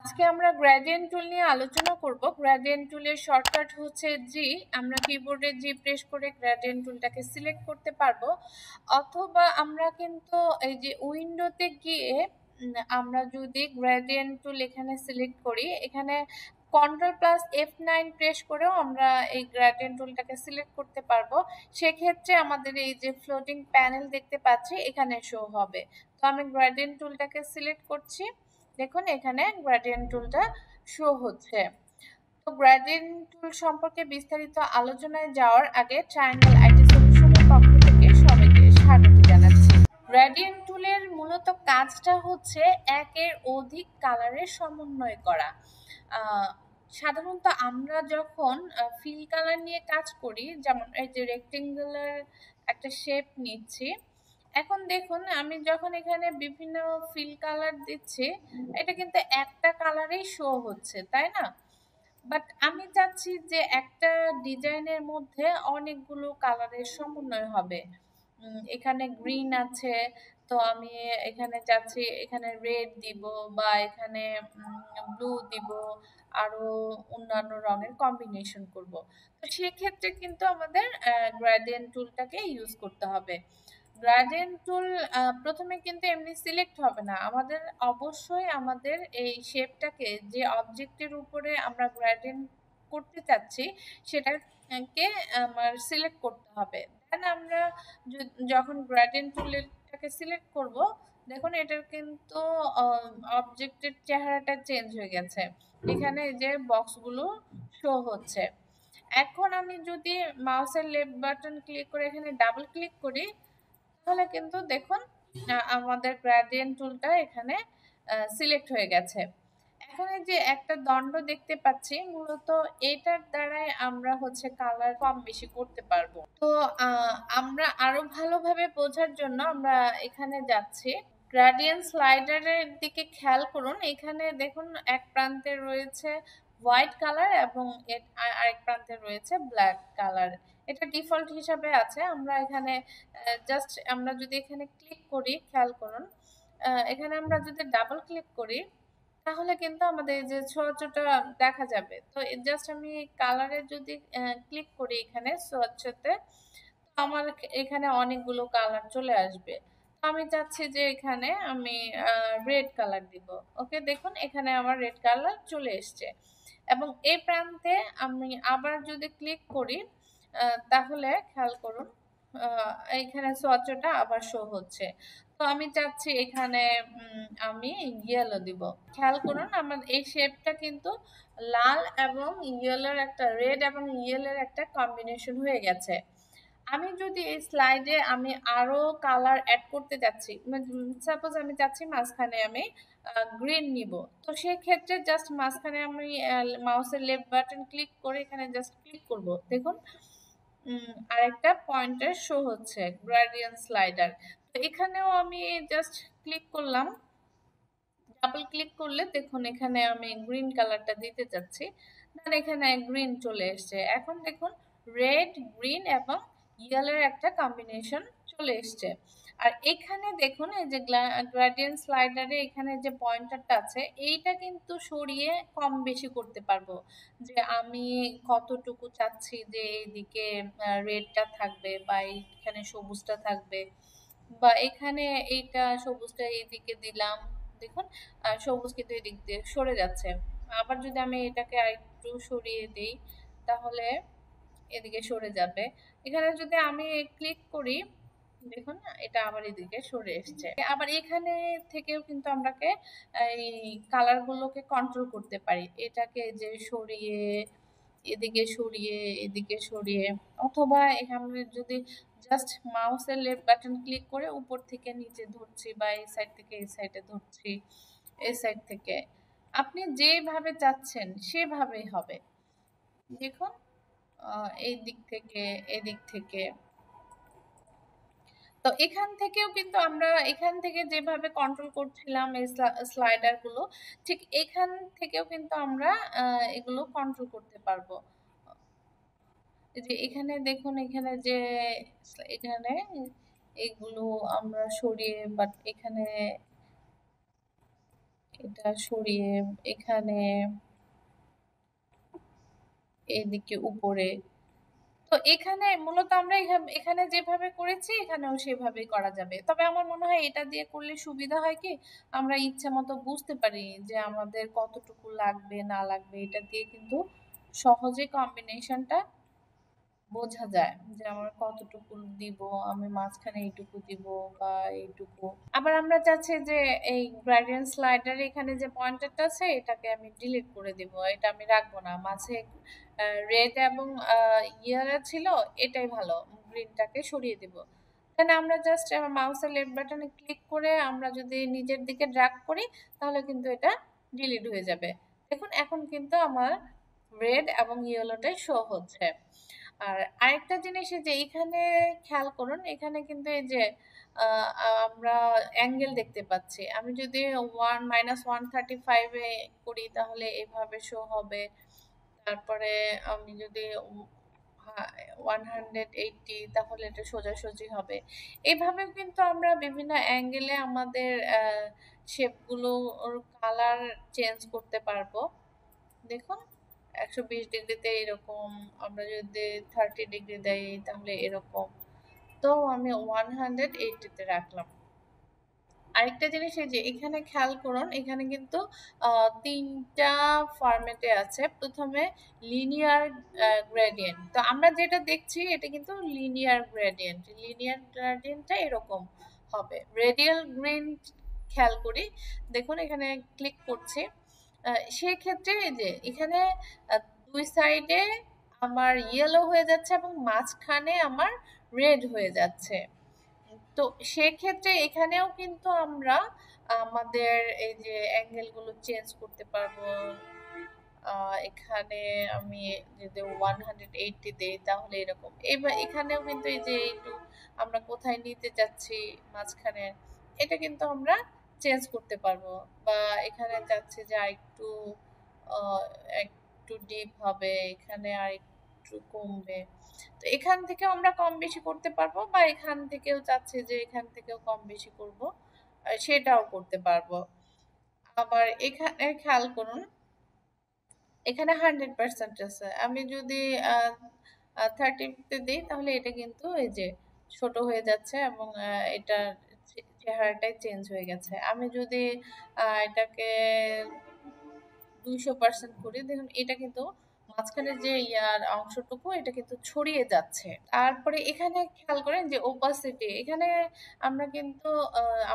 আজকে আমরা গ্রেডিয়েন্ট টুল নিয়ে আলোচনা করব। গ্রেডিয়েন্ট টুলের শর্টকাট হচ্ছে জি। আমরা কিবোর্ডে জি প্রেস করে গ্রেডিয়েন্ট টুলটাকে সিলেক্ট করতে পারবো, অথবা আমরা কিন্তু এই যে উইন্ডোতে গিয়ে আমরা যদি গ্রেডিয়েন্ট টুল এখানে সিলেক্ট করি, এখানে Ctrl+F9 প্রেস করেও আমরা এই গ্রেডিয়েন্ট টুলটাকে সিলেক্ট করতে পারবো। সেক্ষেত্রে আমাদের এই যে ফ্লোটিং প্যানেল দেখতে পাচ্ছি এখানে শো হবে। তো আমি গ্রেডিয়েন্ট টুলটাকে সিলেক্ট করছি, দেখুন এখানে গ্রেডিয়েন্ট টুলটা শো হচ্ছে। তো গ্রেডিয়েন্ট টুল সম্পর্কে বিস্তারিত আলোচনায় যাওয়ার আগে ট্রায়াঙ্গেল আইটি সলিউশনের পক্ষ থেকে সবাইকে স্বাগত জানাচ্ছি। গ্রেডিয়েন্ট টুলের মূলত কাজটা হচ্ছে একের অধিক কালারের সমন্বয় করা। সাধারণত আমরা যখন ফিল কালার নিয়ে কাজ করি, যেমন এই যে রেক্টেঙ্গুলার একটা শেপ নিচ্ছি, এখন দেখুন আমি যখন এখানে বিভিন্ন ফিল কালার দিচ্ছি, এটা কিন্তু একটা কালারেই শো হচ্ছে, তাই না? বাট আমি চাচ্ছি যে একটা ডিজাইনের মধ্যে অনেকগুলো কালারের সমন্বয় হবে। এখানে গ্রিন আছে, তো আমি এখানে চাচ্ছি এখানে রেড দিব, বা এখানে ব্লু দিব, আরো অন্যান্য রঙের কম্বিনেশন করব। তো সেক্ষেত্রে কিন্তু আমাদের গ্রেডিয়েন্ট টুলটাকে ইউজ করতে হবে। গ্রেডিয়েন্ট টুল প্রথমে কিন্তু এমনি সিলেক্ট হবে না, আমাদের অবশ্যই আমাদের এই শেপটাকে, যে অবজেক্টের উপরে আমরা গ্রেডিয়েন্ট করতে চাচ্ছি সেটাকে আমার সিলেক্ট করতে হবে। দেন আমরা যখন গ্রেডিয়েন্ট টুলটাকে সিলেক্ট করব, দেখুন এটার কিন্তু অবজেক্টের চেহারাটা চেঞ্জ হয়ে গেছে, এখানে যে বক্সগুলো শো হচ্ছে। এখন আমি যদি মাউসের লেফট বাটন ক্লিক করে এখানে ডাবল ক্লিক করি, তাহলে কিন্তু দেখুন আমাদের গ্রেডিয়েন্ট টুলটা এখানে সিলেক্ট হয়ে গেছে। এখানে যে একটা দণ্ড দেখতে পাচ্ছি, মূলত এটার দ্বারাই আমরা হচ্ছে কালার কম বেশি করতে পারবো। তো আমরা আরো ভালোভাবে বোঝার জন্য আমরা এখানে যাচ্ছি, গ্রেডিয়েন্ট স্লাইডারের দিকে খেয়াল করুন। এখানে দেখুন এক প্রান্তে রয়েছে হোয়াইট কালার এবং আরেক প্রান্তে রয়েছে ব্ল্যাক কালার। এটা ডিফল্ট হিসাবে আছে। আমরা এখানে জাস্ট আমরা যদি এখানে ক্লিক করি, খেয়াল করুন এখানে আমরা যদি ডাবল ক্লিক করি, তাহলে কিন্তু আমাদের যে ছোঁয়াচটা দেখা যাবে। তো জাস্ট আমি কালারে যদি ক্লিক করি এখানে ছোঁয়াচতে, তো আমার এখানে অনেকগুলো কালার চলে আসবে। আমি চাচ্ছি যে এখানে আমি রেড কালার দিব। ওকে, দেখুন এখানে আমার রেড কালার চলে এসছে। এবং এই প্রান্তে আমি আবার যদি ক্লিক করি, তাহলে খেয়াল করুন এইখানে সোয়াচটা আবার শো হচ্ছে। তো আমি চাচ্ছি এখানে আমি ইয়েলো দিব। খেয়াল করুন আমার এই শেপটা কিন্তু লাল এবং ইয়েলোর একটা, রেড এবং ইয়েলোর একটা কম্বিনেশন হয়ে গেছে। আমি যদি এই স্লাইডে আমি আরো কালার অ্যাড করতে যাচ্ছি, সাপোজ আমি চাচ্ছি মাঝখানে আমি গ্রিন নিব, তো সেক্ষেত্রে জাস্ট মাঝখানে আমি মাউসের লেফট বাটন ক্লিক করে এখানে জাস্ট ক্লিক করব, দেখুন আরেকটা পয়েন্টার শো হচ্ছে গ্রেডিয়েন্ট স্লাইডার। তো এখানেও আমি জাস্ট ক্লিক করলাম, ডাবল ক্লিক করলে দেখুন এখানে আমি গ্রিন কালারটা দিতে চাচ্ছি, দেন এখানে গ্রিন চলে এসছে। এখন দেখুন রেড, গ্রিন এবং ইয়েলোর একটা কম্বিনেশন চলে এসছে। আর এখানে দেখুন এই যে গ্রেডিয়েন্ট স্লাইডারে এখানে যে পয়েন্টারটা আছে, এইটা কিন্তু সরিয়ে কম বেশি করতে পারবো, যে আমি কতটুকু চাচ্ছি যে এইদিকে রেডটা থাকবে, বা এইখানে সবুজটা থাকবে, বা এখানে এইটা সবুজটা এইদিকে দিলাম, দেখুন সবুজ কিন্তু এদিক দিয়ে সরে যাচ্ছে। আবার যদি আমি এটাকে আরেকটু সরিয়ে দিই, তাহলে এদিকে সরে যাবে। এখানে যদি আমি ক্লিক করি, দেখুন এটা আবার এদিকে সরে এসছে। আবার এখানে থেকেও কিন্তু আমরাকে এই কালার গুলোকে কন্ট্রোল করতে পারি, এটাকে যে সরিয়ে এদিকে সরিয়ে এদিকে সরিয়ে, অথবা এখানে যদি জাস্ট মাউসের লেফট বাটন ক্লিক করে উপর থেকে নিচে ধরছি, বা এই সাইড থেকে এই সাইডে ধরছি, এই সাইড থেকে আপনি যেভাবে চাচ্ছেন সেভাবেই হবে। দেখুন এই দিক থেকে এদিক থেকে, তো এখান থেকেও কিন্তু আমরা এখান থেকে যেভাবে কন্ট্রোল করছিলাম এই স্লাইডার গুলো, ঠিক এখান থেকেও কিন্তু আমরা এগুলো কন্ট্রোল করতে পারবো। যে এখানে দেখুন এখানে যে এখানে এগুলো আমরা সরিয়ে, বাট এখানে এটা সরিয়ে এখানে এদিকে উপরে। তো এখানে মূলত আমরা এখানে যেভাবে করেছি এখানেও সেভাবেই করা যাবে। তবে আমার মনে হয় এটা দিয়ে করলে সুবিধা হয় কি, আমরা ইচ্ছে মতো বুঝতে পারি যে আমাদের কতটুকু লাগবে না লাগবে। এটা দিয়ে কিন্তু সহজে কম্বিনেশনটা বোঝা যায় যে আমার কতটুকু দিব, আমি মাঝখানে এইটুকু দিব বা এইটুকু। আবার আমরা চাচ্ছি যে এই গ্রেডিয়েন্ট স্লাইডার এখানে যে পয়েন্টারটা আছে এটাকে আমি ডিলিট করে দিব, এটা আমি রাখবো না। মাঝে রেড এবং ইয়েলো ছিল, এটাই ভালো, গ্রিনটাকে সরিয়ে দিব। দেন আমরা জাস্ট মাউসের লেফট বাটনে ক্লিক করে আমরা যদি নিজের দিকে ড্র্যাগ করি তাহলে কিন্তু এটা ডিলিট হয়ে যাবে। দেখুন এখন কিন্তু আমার রেড এবং ইয়েলোটাই শো হচ্ছে। আর আরেকটা জিনিস এই যে এখানে খেয়াল করুন, এখানে কিন্তু এই যে আমরা অ্যাঙ্গেল দেখতে পাচ্ছি। আমি যদি 1 - 135 এ করি তাহলে এভাবে শো হবে। তারপরে আমি যদি 180 তাহলে এটা সোজাসুজি হবে। এভাবে কিন্তু আমরা বিভিন্ন অ্যাঙ্গেলে আমাদের শেপগুলো ওর কালার চেঞ্জ করতে পারবো। দেখুন 120 ডিগ্রিতে এরকম, আমরা যদি 30 ডিগ্রি দেই তাহলে এরকম। তো আমি 180-তে রাখলাম। আরেকটা জিনিস এই যে এখানে খেয়াল করুন, এখানে কিন্তু তিনটা ফরম্যাটে আছে। প্রথমে লিনিয়ার গ্রেডিয়েন্ট, তো আমরা যেটা দেখছি এটা কিন্তু লিনিয়ার গ্রেডিয়েন্ট। লিনিয়ার গ্রেডিয়েন্টটা এরকম হবে। রেডিয়াল গ্রেডিয়েন্ট খেয়াল করি, দেখুন এখানে ক্লিক করছি, সেক্ষেত্রে এই যে এখানে দুই সাইডে আমার ইয়েলো হয়ে যাচ্ছে এবং মাঝখানে আমার রেড হয়ে যাচ্ছে। তো সেক্ষেত্রে এখানেও কিন্তু আমরা আমাদের এই যে অ্যাঙ্গেল গুলো চেঞ্জ করতে পারবো। এখানে আমি যদি 180 দেই তাহলে এরকম। এবার এখানেও কিন্তু এই যে একটু আমরা কোথায় নিতে যাচ্ছি মাঝখানে, এটা কিন্তু আমরা চেঞ্জ করতে পারবো। বা এখানে চাচ্ছি যে আরেকটু একটু ডিপ হবে, এখানে আরেকটু কমবে। তো এখান থেকেও আমরা কম বেশি করতে পারবো, বা এখান থেকেও চাচ্ছি যে এখান থেকেও কম বেশি করব, সেটাও করতে পারবো। আবার এখানে খেয়াল করুন, এখানে 100% আছে। আমি যদি 30-তে দিই তাহলে এটা কিন্তু এই যে ছোট হয়ে যাচ্ছে এবং এটা চেহারাটাই চেঞ্জ হয়ে গেছে। আমি যদি এটাকে 200% করি, দেখুন এটা কিন্তু মাঝখানে যে ইয়ার অংশটুকু এটা কিন্তু ছড়িয়ে যাচ্ছে। তারপরে এখানে খেয়াল করেন যে ওপাসিটি, এখানে আমরা কিন্তু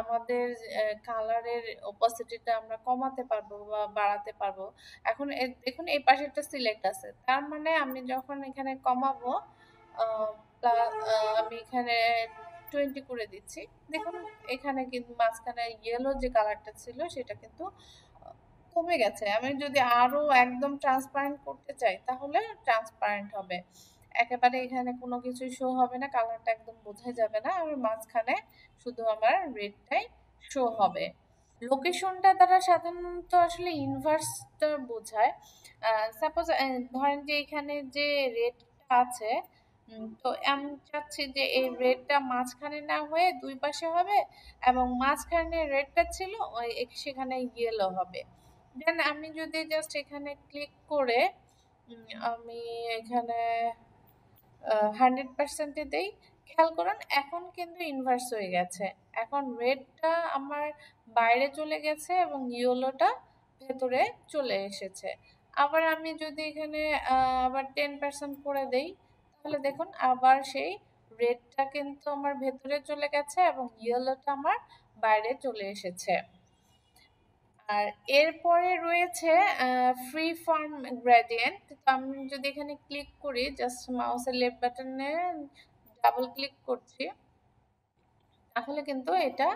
আমাদের কালারের ওপাসিটিটা আমরা কমাতে পারবো বা বাড়াতে পারবো। এখন দেখুন এই পাশে একটা সিলেক্ট আছে, তার মানে আমি যখন এখানে কমাবো আমি এখানে 20 করে দিচ্ছি। দেখুন এখানে কিন্তু মাঝখানে ইয়েলো যে কালারটা ছিল সেটা কিন্তু কমে গেছে। আমি যদি আরো একদম ট্রান্সপারেন্ট করতে চাই তাহলে ট্রান্সপারেন্ট হবে, একেবারে এখানে কোনো কিছু শো হবে না, কালারটা একদম বোঝা যাবে না। আর মাঝখানে শুধু আমার রেডটাই শো হবে। লোকেশনটা দ্বারা সাধারণত আসলে ইনভার্সটা বোঝায়। সাপোজ ধরেন যে এখানে যে রেডটা আছে, তো আমি চাচ্ছি যে এই রেডটা মাঝখানে না হয়ে দুই পাশে হবে এবং মাঝখানে রেডটা ছিল ওই সেখানে ইয়েলো হবে। দেন আমি যদি জাস্ট এখানে ক্লিক করে আমি এখানে 100%-এ দেই, খেয়াল করুন এখন কিন্তু ইনভার্স হয়ে গেছে। এখন রেডটা আমার বাইরে চলে গেছে এবং ইয়েলোটা ভেতরে চলে এসেছে। আবার আমি যদি এখানে আবার 10% করে দেই তাহলে দেখুন আবার সেই রেডটা কিন্তু আমার ভেতরে চলে গেছে এবং ইয়েলোটা আমার বাইরে চলে এসেছে। আর এরপরে রয়েছে ফ্রি ফর্ম গ্রেডিয়েন্ট। তো আমি যদি এখানে ক্লিক করি, জাস্ট মাউসের লেফট বাটনে ডাবল ক্লিক করছি, তাহলে কিন্তু এটা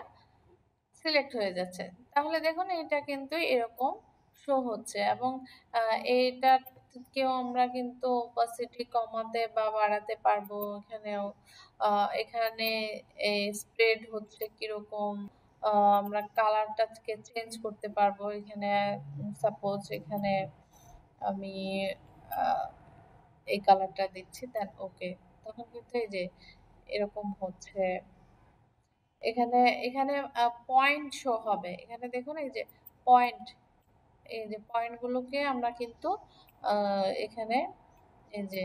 সিলেক্ট হয়ে যাচ্ছে। তাহলে দেখুন এটা কিন্তু এরকম শো হচ্ছে এবং এটাকেও আমরা কিন্তু অপাসিটি কমাতে বা বাড়াতে পারবো। এখানেও এখানে স্প্রেড হচ্ছে কিরকম, আমরা কালারটাকে চেঞ্জ করতে পারবো। এখানে সাপোজ এখানে আমি আহ, এই কালারটা দিচ্ছি, দেন ওকে, তখন কিন্তু এই যে এরকম হচ্ছে। এখানে এখানে পয়েন্ট শো হবে, এখানে দেখুন এই যে পয়েন্ট, এই যে পয়েন্টগুলোকে আমরা কিন্তু এখানে এই যে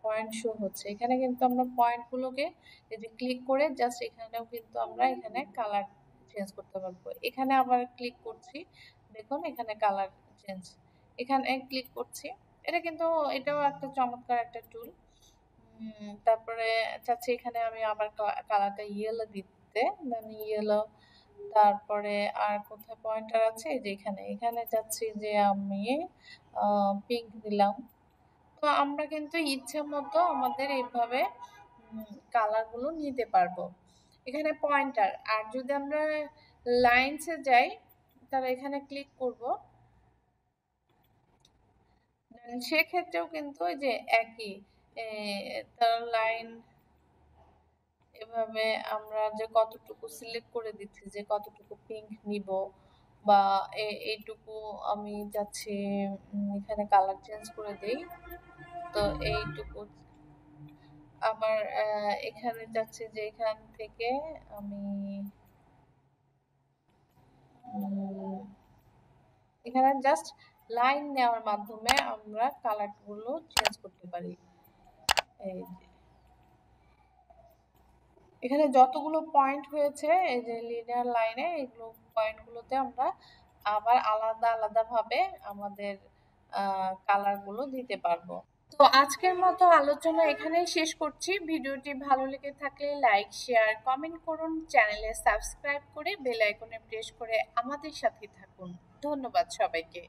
পয়েন্ট শো হচ্ছে, এখানে কিন্তু আমরা পয়েন্টগুলোকে এই যে ক্লিক করে জাস্ট এখানেও কিন্তু আমরা এখানে কালার চেঞ্জ করতে পারবো। এখানে আবার ক্লিক করছি, দেখুন এখানে কালার চেঞ্জ, এখানে ক্লিক করছি। এটা কিন্তু এটাও একটা চমৎকার একটা টুল। তারপরে চাচ্ছি এখানে আমি আবার কালারটা ইয়েলো দিতে, দেন ইয়েলো। তারপরে আর কোথায় পয়েন্টার আছে, এই যে এখানে, এখানে চাচ্ছি যে আমি পিঙ্ক দিলাম। তো আমরা কিন্তু ইচ্ছে মতো আমাদের এইভাবে কালারগুলো নিতে পারবো। এখানে পয়েন্টার, আর যদি আমরা লাইনসে যাই তাহলে এখানে ক্লিক করব, সেক্ষেত্রেও কিন্তু ওই যে একই তার লাইন, এভাবে আমরা যে কতটুকু সিলেক্ট করে দিচ্ছি যে কতটুকু পিঙ্ক নিব, বা এইটুকু আমি যাচ্ছি এখানে কালার চেঞ্জ করে দেই, তো এইটুকু আবার এখানে যাচ্ছে যে এখান থেকে আমি এখানে জাস্ট লাইন নেওয়ার মাধ্যমে আমরা কালারগুলো চেঞ্জ করতে পারি। এই যে এখানে যতগুলো পয়েন্ট হয়েছে এই যে লিনিয়ার লাইনে, এগুলো পয়েন্টগুলোতে আমরা আবার আলাদা আলাদা ভাবে আমাদের কালারগুলো দিতে পারবো। তো আজকের মতো আলোচনা এখানেই শেষ করছি। ভিডিওটি ভালো লেগে থাকলে লাইক, শেয়ার, কমেন্ট করুন। চ্যানেলে সাবস্ক্রাইব করে বেল আইকনে প্রেস করে আমাদের সাথে থাকুন। ধন্যবাদ সবাইকে।